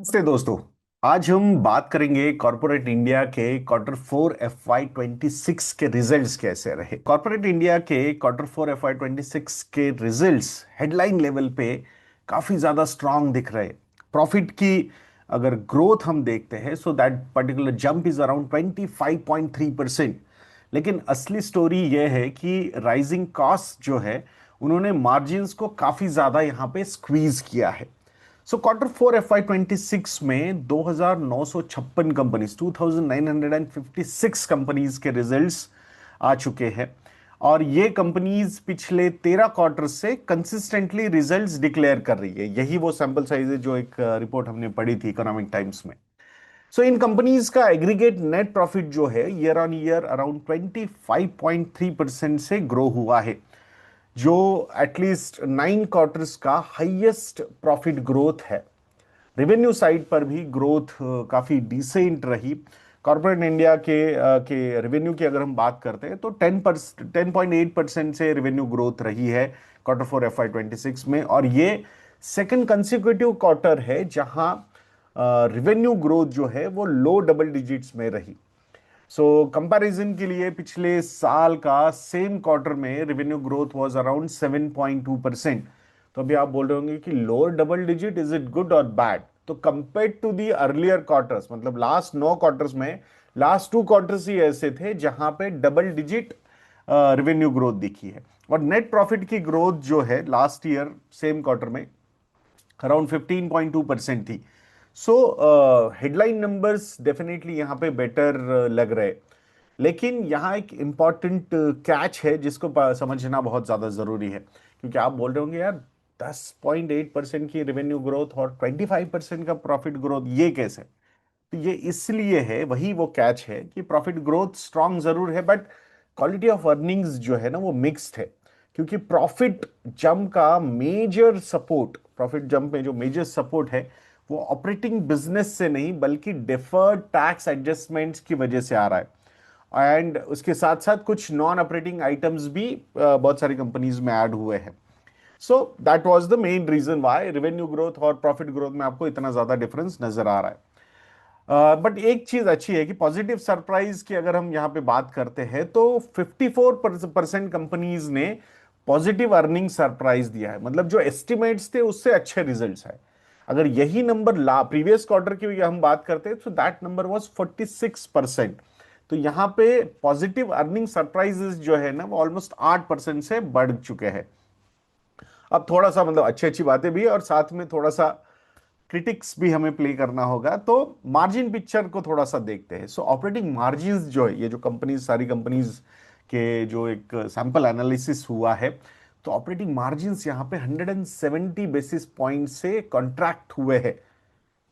नमस्ते दोस्तों। आज हम बात करेंगे कॉर्पोरेट इंडिया के Q4 FY26 के रिजल्ट्स कैसे रहे। कॉर्पोरेट इंडिया के Q4 FY26 के रिजल्ट्स हेडलाइन लेवल पे काफी ज्यादा स्ट्रांग दिख रहे। प्रॉफिट की अगर ग्रोथ हम देखते हैं so that particular jump is around 25.3%। लेकिन असली स्टोरी यह है कि राइजिंग कॉस्ट जो है उन्होंने मार्जिन्स को काफी ज्यादा यहाँ पे स्क्वीज किया है। सो Q4 FY26 में 2956 कंपनीज 2956 कंपनीज के रिजल्ट्स आ चुके हैं और ये कंपनीज पिछले 13 क्वार्टर से कंसिस्टेंटली रिजल्ट्स डिक्लेयर कर रही है। यही वो सैंपल साइज है जो एक रिपोर्ट हमने पढ़ी थी इकोनॉमिक टाइम्स में। सो इन कंपनीज का एग्रीगेट नेट प्रॉफिट जो है ईयर ऑन ईयर अराउंड 25.3% से ग्रो हुआ है, जो एटलीस्ट 9 क्वार्टर्स का हाईएस्ट प्रॉफिट ग्रोथ है। रेवेन्यू साइड पर भी ग्रोथ काफी डिसेंट रही। कॉर्पोरेट इंडिया के रेवेन्यू की अगर हम बात करते हैं तो 10.8% से रेवेन्यू ग्रोथ रही है Q4 FY26 में, और ये सेकंड कंसेक्यूटिव क्वार्टर है जहां रेवेन्यू ग्रोथ जो है वो लो डबल डिजिट्स में रही। सो कंपैरिजन के लिए पिछले साल का सेम क्वार्टर में रेवेन्यू ग्रोथ वाज अराउंड 7.2%। तो अभी आप बोल रहे होंगे कि lower double digit is it good और बैड? तो compare to the earlier quarters, मतलब लास्ट 9 क्वार्टर्स में लास्ट 2 क्वार्टर्स ही ऐसे थे जहां पे डबल डिजिट रेवेन्यू ग्रोथ दिखी है। और नेट प्रॉफिट की ग्रोथ जो है लास्ट ईयर सेम क्वार्टर में अराउंड 15.2% थी। सो हेडलाइन नंबर्स डेफिनेटली यहाँ पे बेटर लग रहे। लेकिन यहाँ एक इंपॉर्टेंट कैच है जिसको समझना बहुत ज्यादा जरूरी है, क्योंकि आप बोल रहे होंगे यार 10.8% की रेवेन्यू ग्रोथ और 25% का प्रॉफिट ग्रोथ ये कैसे? तो ये इसलिए है, वही वो कैच है कि प्रॉफिट ग्रोथ स्ट्रांग जरूर है बट क्वालिटी ऑफ अर्निंग्स जो है ना वो मिक्स्ड है। क्योंकि प्रॉफिट जंप में जो मेजर सपोर्ट है वो ऑपरेटिंग बिजनेस से नहीं बल्कि डिफर्ड टैक्स एडजस्टमेंट्स की वजह से आ रहा है, एंड उसके साथ साथ कुछ नॉन ऑपरेटिंग आइटम्स भी बहुत सारी कंपनीज में ऐड हुए हैं। So that was the main reason why revenue growth और प्रॉफिट ग्रोथ में आपको इतना ज्यादा डिफरेंस नजर आ रहा है। बट एक चीज अच्छी है कि पॉजिटिव सरप्राइज की अगर हम यहां पे बात करते हैं तो 54% कंपनीज ने पॉजिटिव अर्निंग सरप्राइज दिया है, मतलब जो एस्टिमेट्स थे उससे अच्छे रिजल्ट्स है। अगर यही नंबर ला प्रीवियस क्वार्टर की हम बात करते हैं तो दैट नंबर वाज 46%। तो यहां पे पॉजिटिव अर्निंग सरप्राइजेस जो है ना वो ऑलमोस्ट 8% से बढ़ चुके हैं। अब थोड़ा सा मतलब अच्छी अच्छी बातें भी है और साथ में थोड़ा सा क्रिटिक्स भी हमें प्ले करना होगा। तो मार्जिन पिक्चर को थोड़ा सा देखते हैं। सो ऑपरेटिंग मार्जिन्स जो है, ये जो कंपनीज सारी कंपनीज के जो एक सैंपल एनालिसिस हुआ है, तो ऑपरेटिंग मार्जिन्स यहाँ पे 170 बेसिस पॉइंट से कॉन्ट्रैक्ट हुए हैं,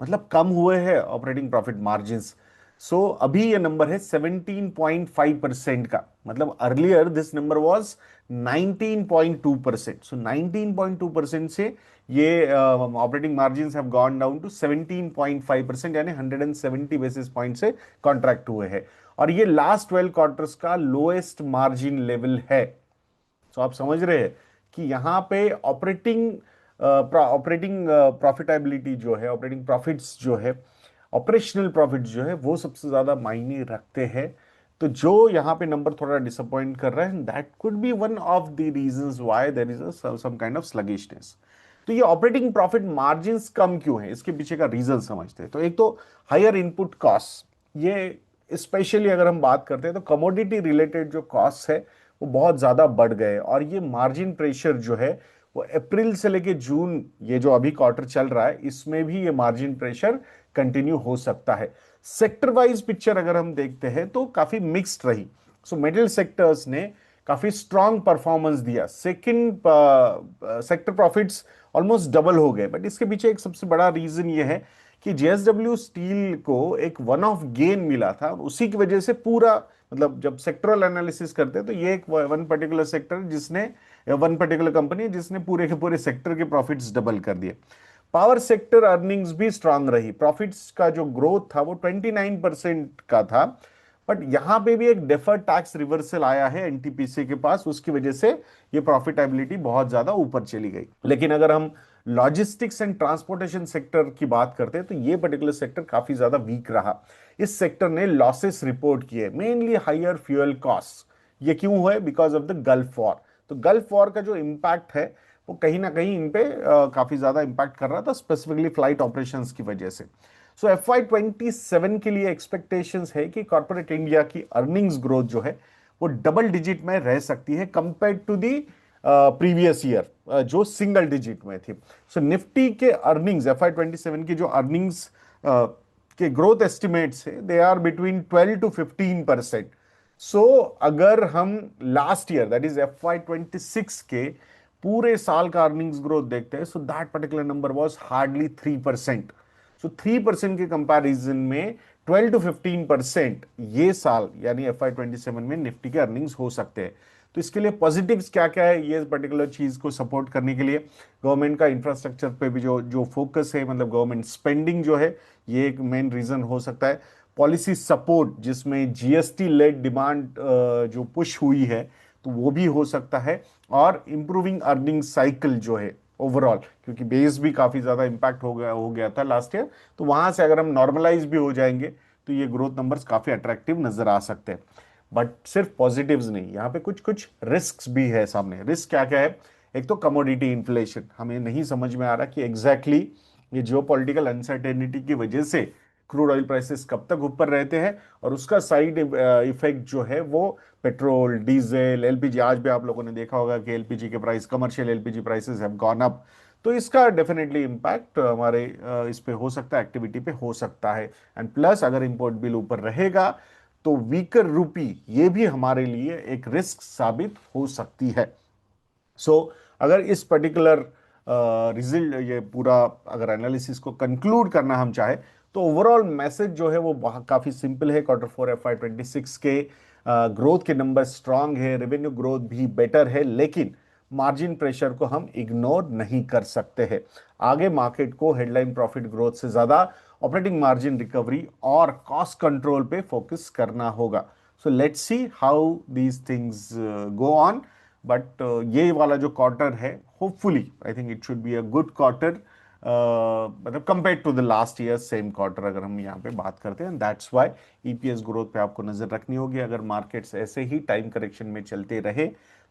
मतलब कम हुए हैं ऑपरेटिंग प्रॉफिट मार्जिन्स। सो अभी ये नंबर है 17.5% का, मतलब earlier this number was 19.2%। So 19.2% से ये operating margins have gone down to 17.5%, यानी 170 बेसिस पॉइंट से कॉन्ट्रैक्ट हुए हैं। और ये लास्ट 12 क्वार्टर्स का लोएस्ट मार्जिन लेवल है। सो आप समझ रहे हैं कि यहाँ पे ऑपरेटिंग प्रॉफिटेबिलिटी जो है, ऑपरेटिंग प्रॉफिट्स जो है, ऑपरेशनल प्रॉफिट जो है वो सबसे ज्यादा मायने रखते हैं। तो जो यहाँ पे नंबर थोड़ा डिसअपॉइंट कर रहा है, that could be one of the reasons why there is some kind of sluggishness. तो ये ऑपरेटिंग प्रॉफिट मार्जिन्स कम क्यों है, इसके पीछे का रीजन समझते हैं। तो एक तो हायर इनपुट कॉस्ट, ये स्पेशली अगर हम बात करते हैं तो कमोडिटी रिलेटेड जो कॉस्ट है वो बहुत ज्यादा बढ़ गए, और ये मार्जिन प्रेशर जो है वो अप्रैल से लेके जून, ये जो अभी क्वार्टर चल रहा है, इसमें भी ये मार्जिन प्रेशर कंटिन्यू हो सकता है। सेक्टर वाइज पिक्चर अगर हम देखते हैं तो काफी मिक्स्ड रही। सो मेटल सेक्टर्स ने काफी स्ट्रांग परफॉर्मेंस दिया। Second sector profits almost double हो गए, बट इसके पीछे एक सबसे बड़ा रीजन ये है कि जेएसडब्ल्यू स्टील को एक वन ऑफ गेन मिला था, और उसी की वजह से पूरा, मतलब जब सेक्टरल एनालिसिस करते हैं तो ये एक वन पर्टिकुलर सेक्टर जिसने, वन पर्टिकुलर कंपनी जिसने पूरे के पूरे सेक्टर के प्रॉफिट्स डबल कर दिए। पावर सेक्टर अर्निंग्स भी स्ट्रांग रही। प्रॉफिट्स का जो ग्रोथ था वो 29% का था, बट यहां पे भी एक डेफर्ड टैक्स रिवर्सल आया है एनटीपीसी के पास, उसकी वजह से ये प्रॉफिटेबिलिटी बहुत ज्यादा ऊपर चली गई। लेकिन अगर हम लॉजिस्टिक्स एंड ट्रांसपोर्टेशन सेक्टर की बात करते हैं तो ये पर्टिकुलर सेक्टर काफी ज्यादा वीक रहा। इस सेक्टर ने लॉसेस रिपोर्ट किए, मेनली हायर फ्यूल कॉस्ट। ये क्यों हुआ? Because of the gulf war. तो गल्फ वॉर का जो इम्पैक्ट है वो कहीं ना कहीं इन पे काफी ज्यादा इम्पैक्ट कर रहा था, स्पेसिफिकली फ्लाइट ऑपरेशंस की वजह से। सो FY27 के लिए एक्सपेक्टेशंस है कि कॉर्पोरेट इंडिया की अर्निंग्स ग्रोथ जो है वो डबल डिजिट में रह सकती है compare to the previous year जो सिंगल डिजिट में थी। सो निफ्टी के अर्निंग्स, FY27 की जो अर्निंग्स के ग्रोथ एस्टिमेट्स है, दे आर बिटवीन 12 to 15%। सो अगर हम last year that is FY26 के पूरे साल का अर्निंग्स ग्रोथ देखते हैं, so that particular number was hardly 3%। सो 3% के कंपैरिजन में 12 to 15% ये साल यानी FY27 में निफ्टी के अर्निंग्स हो सकते हैं। तो इसके लिए पॉजिटिव्स क्या क्या है, ये पर्टिकुलर चीज को सपोर्ट करने के लिए गवर्नमेंट का इंफ्रास्ट्रक्चर पे भी जो जो फोकस है, मतलब गवर्नमेंट स्पेंडिंग जो है, ये एक मेन रीजन हो सकता है। पॉलिसी सपोर्ट जिसमें जीएसटी लेड डिमांड जो पुश हुई है, तो वो भी हो सकता है। और इंप्रूविंग अर्निंग साइकिल जो है ओवरऑल, क्योंकि बेस भी काफी ज्यादा इंपैक्ट हो गया था लास्ट ईयर, तो वहां से अगर हम नॉर्मलाइज भी हो जाएंगे तो ये ग्रोथ नंबर्स काफी अट्रैक्टिव नजर आ सकते हैं। बट सिर्फ पॉजिटिव्स नहीं, यहाँ पे कुछ कुछ रिस्क भी है सामने। रिस्क क्या क्या है? एक तो कमोडिटी इन्फ्लेशन, हमें नहीं समझ में आ रहा कि एग्जैक्टली ये जियोपॉलिटिकल अनसर्टेनिटी की वजह से क्रूड ऑयल प्राइसेस कब तक ऊपर रहते हैं, और उसका साइड इफेक्ट जो है वो पेट्रोल, डीजल, एलपीजी। आज भी आप लोगों ने देखा होगा कि एलपीजी के price, commercial LPG prices have gone up. तो इसका डेफिनेटली इम्पैक्ट हमारे इस पे हो सकता है, एक्टिविटी पे हो सकता है। एंड प्लस अगर इंपोर्ट बिल ऊपर रहेगा तो वीकर रूपी ये भी हमारे लिए एक रिस्क साबित हो सकती है। अगर इस पर्टिकुलर रिजल्ट, ये पूरा अगर एनालिसिस को कंक्लूड करना हम चाहे, तो ओवरऑल मैसेज जो है वो काफी सिंपल है। Q4 FY26 के ग्रोथ के नंबर स्ट्रांग है, रेवेन्यू ग्रोथ भी बेटर है, लेकिन मार्जिन प्रेशर को हम इग्नोर नहीं कर सकते हैं। आगे मार्केट को हेडलाइन प्रॉफिट ग्रोथ से ज्यादा ऑपरेटिंग मार्जिन रिकवरी और कॉस्ट कंट्रोल पे फोकस करना होगा। So let's see how these things go on. But ये वाला जो क्वार्टर है, hopefully I think it should be a good quarter, मतलब compare to the last year same quarter अगर हम यहाँ पे बात करते हैं। दैट्स व्हाई ईपीएस ग्रोथ पे आपको नजर रखनी होगी। अगर मार्केट्स ऐसे ही टाइम करेक्शन में चलते रहे,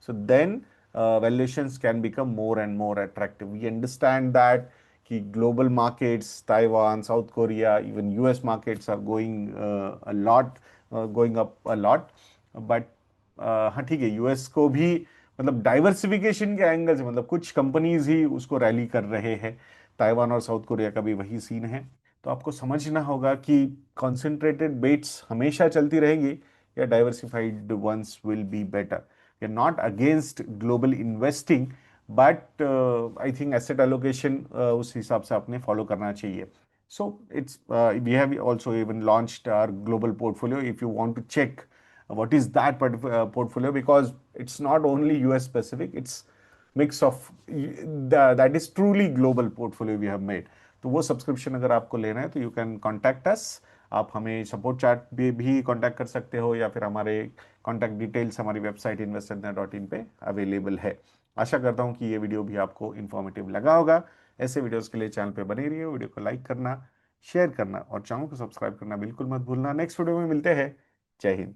so then valuations can become more and more attractive. We understand that कि global markets, Taiwan, South Korea, even US markets are going a lot, going up a lot. But हाँ ठीक है, US को भी मतलब डाइवर्सिफिकेशन के angle से, मतलब कुछ कंपनीज ही उसको रैली कर रहे हैं। ताइवान और साउथ कोरिया का भी वही सीन है। तो आपको समझना होगा कि कॉन्सेंट्रेटेड बेट्स हमेशा चलती रहेंगी या diversified ones will be better. We are not against global investing, but I think asset allocation उस हिसाब से आपने फॉलो करना चाहिए। So it's we have also even launched our global portfolio. If you want to check what is that portfolio, because it's not only US specific, it's mix of that is truly global portfolio we have made. तो वो subscription अगर आपको लेना है तो you can contact us. आप हमें support chat भी कॉन्टैक्ट कर सकते हो, या फिर हमारे कॉन्टैक्ट डिटेल्स हमारी वेबसाइट investornet.in पे अवेलेबल है। आशा करता हूँ कि ये वीडियो भी आपको इन्फॉर्मेटिव लगा होगा। ऐसे वीडियोस के लिए चैनल पे बने रहिए, वीडियो को लाइक करना, शेयर करना और चैनल को सब्सक्राइब करना बिल्कुल मत भूलना। नेक्स्ट वीडियो में मिलते हैं। जय हिंद।